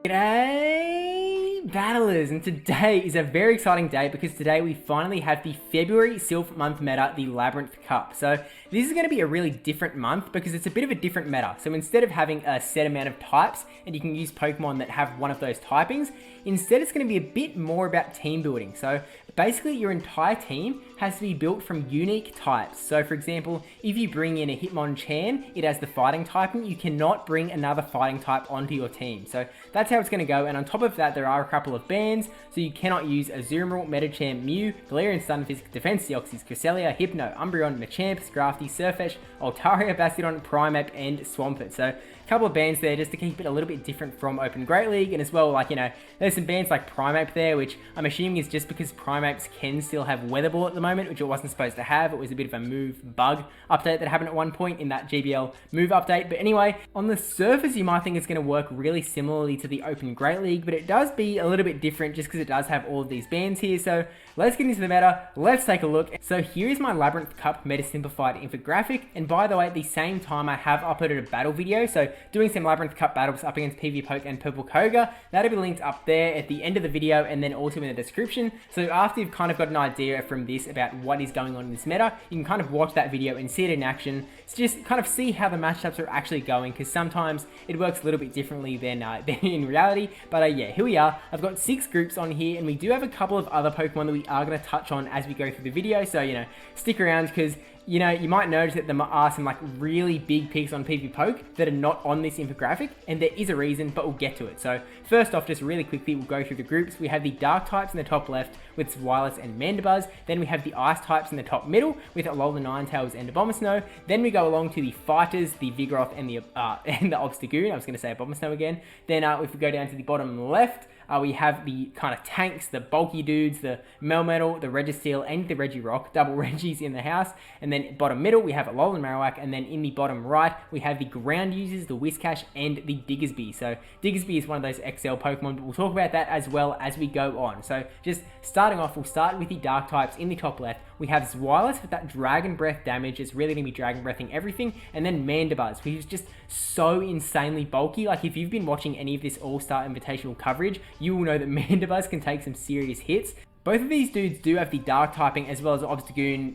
G'day battlers, and today is a very exciting day because today we finally have the February Silph month meta, the Labyrinth Cup. So this is going to be a really different month because it's a bit of a different meta. So instead of having a set amount of types and you can use Pokemon that have one of those typings, instead it's going to be a bit more about team building. So basically your entire team has to be built from unique types. So for example, if you bring in a Hitmonchan, it has the fighting typing, you cannot bring another fighting type onto your team. So that's how it's going to go, and on top of that there are a couple of bans, so you cannot use Azumarill, Medicham, Mew, Galarian Stunfisk, Defense Deoxys, Cresselia, Hypno, Umbreon, Machamp, Scrafty, Surfetch, Altaria, Bastiodon, Primeape, and Swampert. So a couple of bans there just to keep it a little bit different from Open Great League, and as well, like, you know, there's some bans like Primeape there, which I'm assuming is just because Primapes can still have Weather Ball at the moment, which it wasn't supposed to have. It was a bit of a move bug update that happened at one point in that GBL move update. But anyway, on the surface you might think it's going to work really similarly to the Open Great League, but it does be a little bit different just because it does have all of these bans here. So let's get into the meta, let's take a look. So here is my Labyrinth Cup meta simplified infographic, and by the way, at the same time I have uploaded a battle video, so doing some Labyrinth Cup battles up against PvP and Purple Koga. That'll be linked up there at the end of the video and then also in the description. So after you've kind of got an idea from this about what is going on in this meta, you can kind of watch that video and see it in action. So just kind of see how the matchups are actually going, because sometimes it works a little bit differently than in reality. But yeah, here we are. I've got 6 groups on here, and we do have a couple of other Pokemon that we are going to touch on as we go through the video. So, you know, stick around, because you know, you might notice that there are some like really big picks on PvPoke that are not on this infographic, and there is a reason, but we'll get to it. So first off, just really quickly, we'll go through the groups. We have the Dark types in the top left with Zweilous and Mandibuzz. Then we have the Ice types in the top middle with Alola Ninetales and Abomasnow. Then we go along to the Fighters, the Vigoroth and the Obstagoon. I was going to say Abomasnow again. Then if we go down to the bottom left, we have the kind of tanks, the bulky dudes, the Melmetal, the Registeel, and the Regirock, double Regis in the house. And then bottom middle, we have Alolan Marowak, and then in the bottom right, we have the ground users, the Whiscash, and the Diggersby. So Diggersby is one of those XL Pokemon, but we'll talk about that as well as we go on. So just starting off, we'll start with the Dark types in the top left. We have Zweilous with that Dragon Breath damage. It's really going to be Dragon Breathing everything. And then Mandibuzz, who's just so insanely bulky. Like, if you've been watching any of this All-Star Invitational coverage, you will know that Mandibuzz can take some serious hits. Both of these dudes do have the Dark typing as well as Obstagoon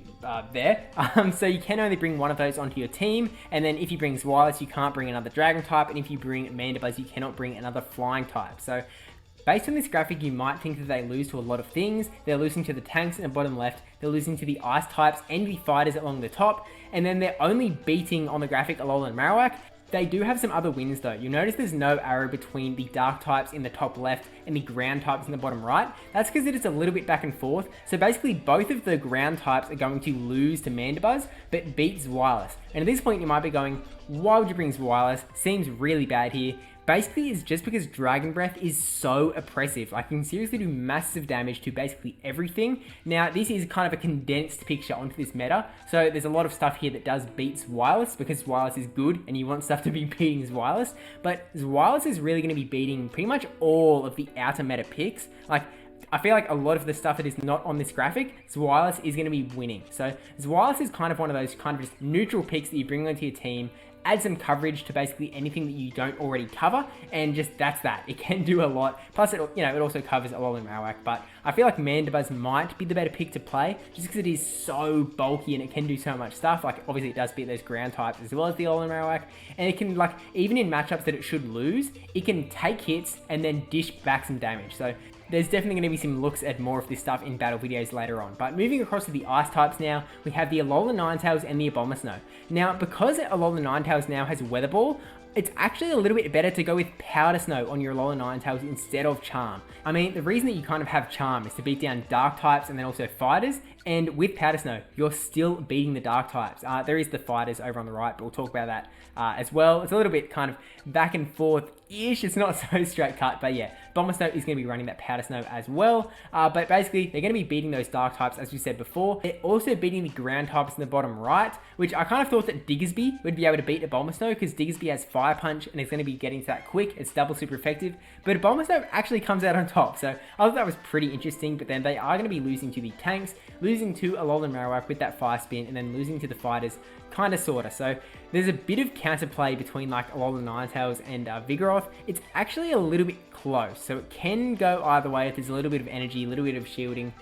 there. So you can only bring one of those onto your team. And then if you bring Zweilous, you can't bring another Dragon type. And if you bring Mandibuzz, you cannot bring another Flying type. So based on this graphic, you might think that they lose to a lot of things. They're losing to the tanks in the bottom left. They're losing to the Ice types and the Fighters along the top. And then they're only beating on the graphic Alolan Marowak. They do have some other wins though. You'll notice there's no arrow between the Dark types in the top left and the ground types in the bottom right. That's because it is a little bit back and forth. So basically both of the ground types are going to lose to Mandibuzz, but beat Zweilous. And at this point you might be going, why would you bring Zweilous? Seems really bad here. Basically, it's just because Dragon Breath is so oppressive. Like, it can seriously do massive damage to basically everything. Now, this is kind of a condensed picture onto this meta, so there's a lot of stuff here that does beat Zweilous, because Zweilous is good, and you want stuff to be beating Zweilous. But Zweilous is really going to be beating pretty much all of the outer meta picks. Like, I feel like a lot of the stuff that is not on this graphic, Zweilous is going to be winning. So Zweilous is kind of one of those kind of just neutral picks that you bring onto your team, add some coverage to basically anything that you don't already cover, and just that's that. It can do a lot. Plus, it, you know, it also covers Alolan Marowak, but I feel like Mandibuzz might be the better pick to play, just because it is so bulky and it can do so much stuff. Like, obviously it does beat those ground types as well as the Alolan Marowak, and it can, like, even in matchups that it should lose, it can take hits and then dish back some damage. So there's definitely going to be some looks at more of this stuff in battle videos later on. But moving across to the Ice types now, we have the Alola Ninetales and the Abomasnow. Now, because Alola Ninetales now has Weather Ball, it's actually a little bit better to go with Powder Snow on your Alola Ninetales instead of Charm. I mean, the reason that you kind of have Charm is to beat down Dark types and then also Fighters, and with Powder Snow, you're still beating the Dark types. There is the Fighters over on the right, but we'll talk about that as well. It's a little bit kind of back and forth-ish. It's not so straight cut, but yeah, Abomasnow is going to be running that Powder Snow as well. But basically, they're going to be beating those Dark types, as we said before. They're also beating the ground types in the bottom right, which I kind of thought that Diggersby would be able to beat Abomasnow, because Diggersby has Fire Fire Punch, and it's going to be getting to that quick. It's double super effective, but Bulbasaur actually comes out on top. So I thought that was pretty interesting, but then they are going to be losing to the tanks, losing to Alolan Marowak with that Fire Spin, and then losing to the fighters, kind of sorta. So there's a bit of counterplay between like Alolan Ninetales and Vigoroth. It's actually a little bit close, so it can go either way if there's a little bit of energy, a little bit of shielding.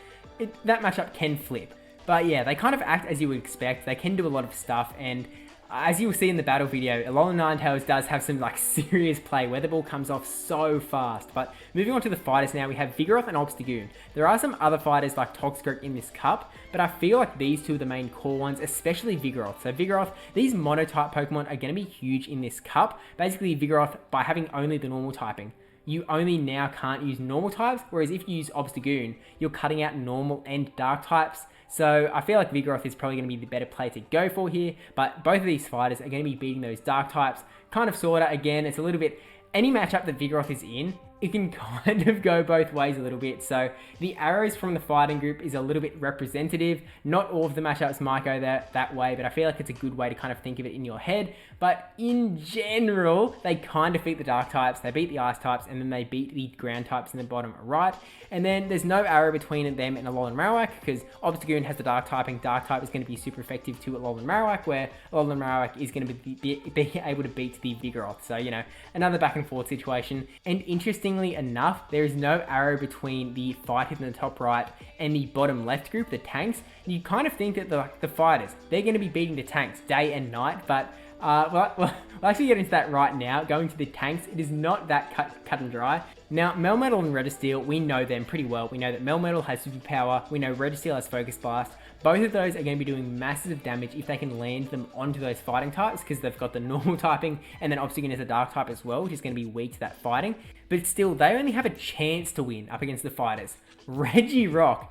That matchup can flip. But yeah, they kind of act as you would expect. They can do a lot of stuff, and as you will see in the battle video, Alolan Ninetales does have some like serious play. Weather Ball comes off so fast. But moving on to the fighters now, we have Vigoroth and Obstagoon. There are some other fighters like Toxicroak in this cup, but I feel like these two are the main core ones, especially Vigoroth. So Vigoroth, these mono-type Pokemon are going to be huge in this cup. Basically Vigoroth, by having only the normal typing, you only now can't use normal types, whereas if you use Obstagoon, you're cutting out normal and dark types. So I feel like Vigoroth is probably going to be the better play to go for here, but both of these fighters are going to be beating those dark types, kind of sorta. Again, it's a little bit, any matchup that Vigoroth is in, it can kind of go both ways a little bit. So the arrows from the fighting group is a little bit representative. Not all of the matchups might go that way, but I feel like it's a good way to kind of think of it in your head. But in general, they kind of beat the dark types, they beat the ice types, and then they beat the ground types in the bottom right. And then there's no arrow between them and Alolan Marowak, because Obstagoon has the dark typing. Dark type is going to be super effective to Alolan Marowak, where Alolan Marowak is going to be able to beat the Vigoroth. So, you know, another back and forth situation. And interestingly enough, there is no arrow between the fighters in the top right and the bottom left group, the tanks. You kind of think that the fighters, they're going to be beating the tanks day and night, but we'll actually get into that right now. Going to the tanks, it is not that cut and dry. Now, Melmetal and Registeel, we know them pretty well. We know that Melmetal has Superpower. We know Registeel has Focus Blast. Both of those are going to be doing massive damage if they can land them onto those fighting types, because they've got the normal typing, and then Obstagoon is a dark type as well, which is going to be weak to that fighting. But still, they only have a chance to win up against the fighters. Regirock,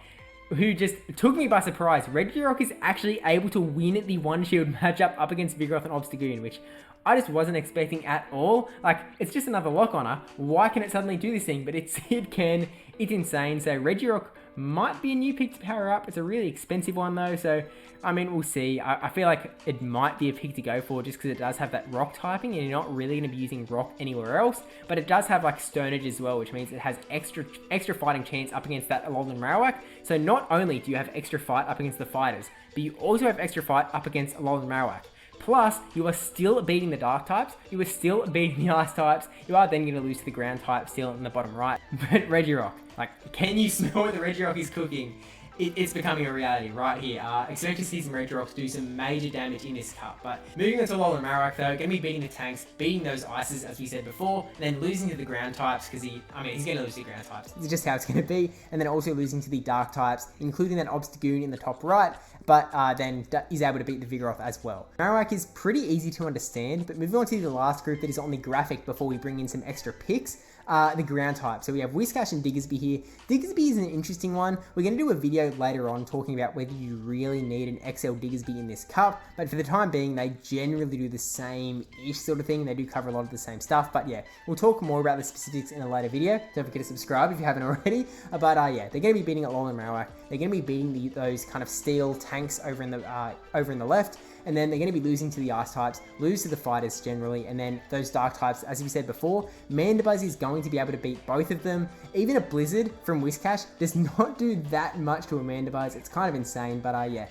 who just took me by surprise. Regirock is actually able to win the one shield matchup up against Vigoroth and Obstagoon, which I just wasn't expecting at all. Like, it's just another lock on her. Why can it suddenly do this thing? But it can. It's insane. So Regirock might be a new pick to power up. It's a really expensive one though. So, I mean, we'll see. I feel like it might be a pick to go for just because it does have that rock typing, and you're not really going to be using rock anywhere else. But it does have like Stone Edge as well, which means it has extra fighting chance up against that Alolan Marowak. So not only do you have extra fight up against the fighters, but you also have extra fight up against Alolan Marowak. Plus, you are still beating the dark types, you are still beating the ice types, you are then going to lose to the ground type still in the bottom right. But Regirock, like, can you smell what the Regirock is cooking? It's becoming a reality right here. Expect to see some Regirocks do some major damage in this cup. But moving on to Alolan Marowak though, going to be beating the tanks, beating those ices as we said before, and then losing to the ground types because he's going to lose to the ground types. It's just how it's going to be. And then also losing to the dark types, including that Obstagoon in the top right, but then is able to beat the Vigoroth as well. Marowak is pretty easy to understand, but moving on to the last group that is on the graphic before we bring in some extra picks. The ground type. So we have Whiscash and Diggersby here. Diggersby is an interesting one. We're going to do a video later on talking about whether you really need an XL Diggersby in this cup, but for the time being, they generally do the same-ish sort of thing. They do cover a lot of the same stuff, but yeah, we'll talk more about the specifics in a later video. Don't forget to subscribe if you haven't already. But yeah, they're going to be beating Alolan Marowak. They're going to be beating those kind of steel tanks over in the left. And then they're going to be losing to the ice types, lose to the fighters generally, and then those dark types, as we said before, Mandibuzz is going to be able to beat both of them. Even a Blizzard from Whiscash does not do that much to a Mandibuzz. It's kind of insane, but yeah.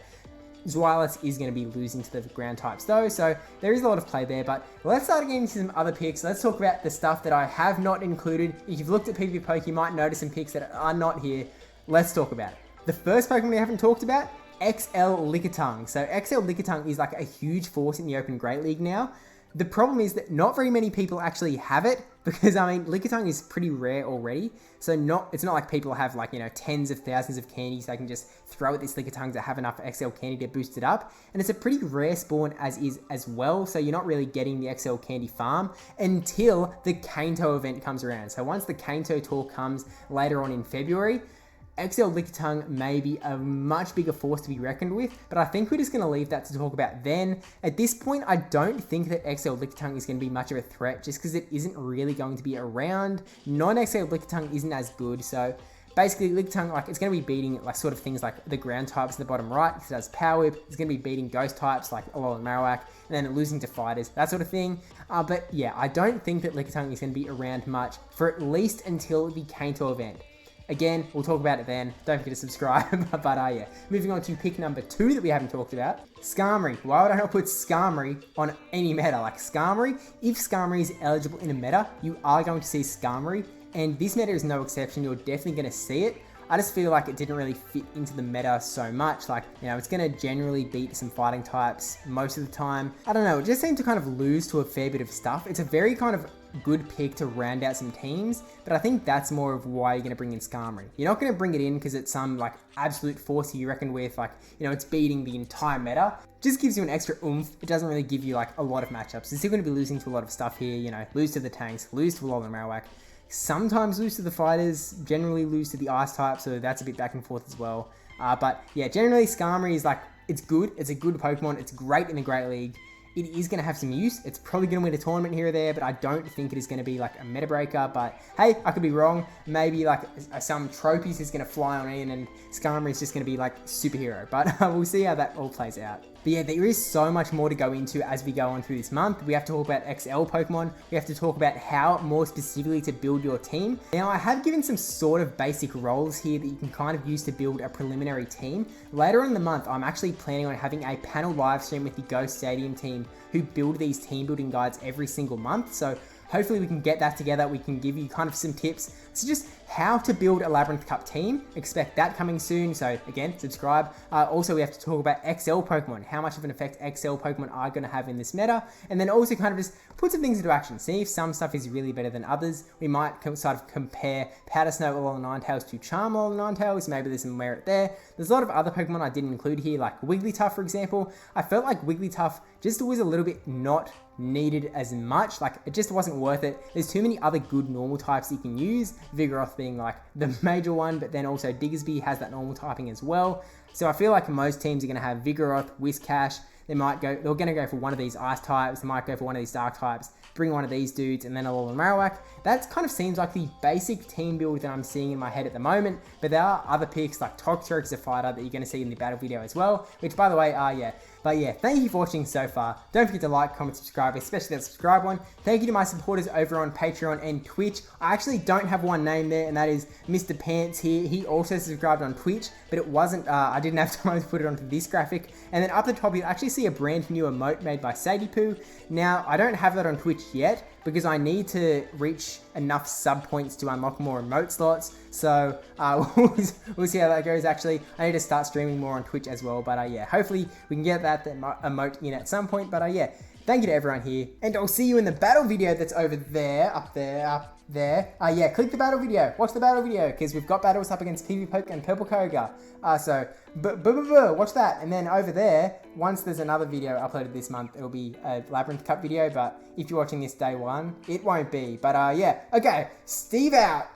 Zweilous is going to be losing to the ground types though, so there is a lot of play there, but let's start getting into some other picks. Let's talk about the stuff that I have not included. If you've looked at PvP, you might notice some picks that are not here. Let's talk about it. The first Pokemon we haven't talked about, XL Lickitung. So XL Lickitung is like a huge force in the Open Great League now. The problem is that not very many people actually have it because, I mean, Lickitung is pretty rare already. So it's not like people have like, you know, tens of thousands of candies they can just throw at this Lickitung to have enough XL candy to boost it up. And it's a pretty rare spawn as well. So you're not really getting the XL candy farm until the Kanto event comes around. So once the Kanto tour comes later on in February, XL Lickitung may be a much bigger force to be reckoned with, but I think we're just going to leave that to talk about then. At this point, I don't think that XL Lickitung is going to be much of a threat just because it isn't really going to be around. Non-XL Lickitung isn't as good, so basically Lickitung, like, it's going to be beating like sort of things like the ground types in the bottom right, because it has Power Whip. It's going to be beating ghost types like Alolan Marowak, and then losing to fighters, that sort of thing. But yeah, I don't think that Lickitung is going to be around much for at least until the Kanto event. Again, we'll talk about it then. Don't forget to subscribe. But yeah, moving on to pick number 2 that we haven't talked about. Skarmory. Why would I not put Skarmory on any meta? Like Skarmory, if Skarmory is eligible in a meta, you are going to see Skarmory. And this meta is no exception. You're definitely going to see it. I just feel like it didn't really fit into the meta so much. Like, you know, it's going to generally beat some fighting types most of the time. I don't know. It just seemed to kind of lose to a fair bit of stuff. It's a very kind of good pick to round out some teams, but I think that's more of why you're going to bring in Skarmory. You're not going to bring it in because it's some like absolute force you reckon with, like, you know, it's beating the entire meta. Just gives you an extra oomph. It doesn't really give you like a lot of matchups. You're still going to be losing to a lot of stuff here, you know, lose to the tanks, lose to Alolan Marowak, sometimes lose to the fighters, generally lose to the ice type, so that's a bit back and forth as well. But yeah, generally Skarmory is like, it's good. It's a good Pokemon. It's great in the Great League. It is going to have some use. It's probably going to win a tournament here or there, but I don't think it is going to be like a meta breaker. But hey, I could be wrong. Maybe like some trophies is going to fly on in and Skarmory is just going to be like superhero. But we'll see how that all plays out. But yeah, there is so much more to go into as we go on through this month. We have to talk about XL Pokemon. We have to talk about how more specifically to build your team. Now, I have given some sort of basic roles here that you can kind of use to build a preliminary team. Later on in the month, I'm actually planning on having a panel live stream with the Ghost Stadium team who build these team building guides every single month. So hopefully we can get that together. We can give you kind of some tips. So just how to build a Labyrinth Cup team. Expect that coming soon. So again, subscribe. Also, we have to talk about XL Pokemon, how much of an effect XL Pokemon are going to have in this meta. And then also kind of just put some things into action. See if some stuff is really better than others. We might sort of compare Powder Snow Alolan Ninetales to Charm Alolan Ninetales. Maybe there's some merit there. There's a lot of other Pokemon I didn't include here, like Wigglytuff, for example. I felt like Wigglytuff just was a little bit not needed as much. Like, it just wasn't worth it. There's too many other good normal types you can use, Vigoroth being like the major one, but then also Diggersby has that normal typing as well. So I feel like most teams are going to have Vigoroth, Whiscash. They're going to go for one of these ice types. They might go for one of these dark types, bring one of these dudes, and then a Alolan Marowak. That kind of seems like the basic team build that I'm seeing in my head at the moment, but there are other picks like Toxtrix as a fighter that you're going to see in the battle video as well, which by the way are, yeah. But yeah, thank you for watching so far. Don't forget to like, comment, subscribe, especially that subscribe one. Thank you to my supporters over on Patreon and Twitch. I actually don't have one name there, and that is Mr. Pants here. He also subscribed on Twitch, but it wasn't, I didn't have time to put it onto this graphic. And then up the top, you'll actually see a brand new emote made by Sadie Poo. Now, I don't have that on Twitch yet, because I need to reach enough sub points to unlock more emote slots. So we'll see how that goes. Actually, I need to start streaming more on Twitch as well. But yeah, hopefully we can get that emote in at some point. But yeah, thank you to everyone here, and I'll see you in the battle video that's over there, up there. Yeah, click the battle video, watch the battle video, because we've got battles up against PvP and Purple Koga. So watch that. And then over there, once there's another video uploaded this month, it'll be a Labyrinth Cup video. But if you're watching this day one, it won't be. But yeah, okay, Steve out.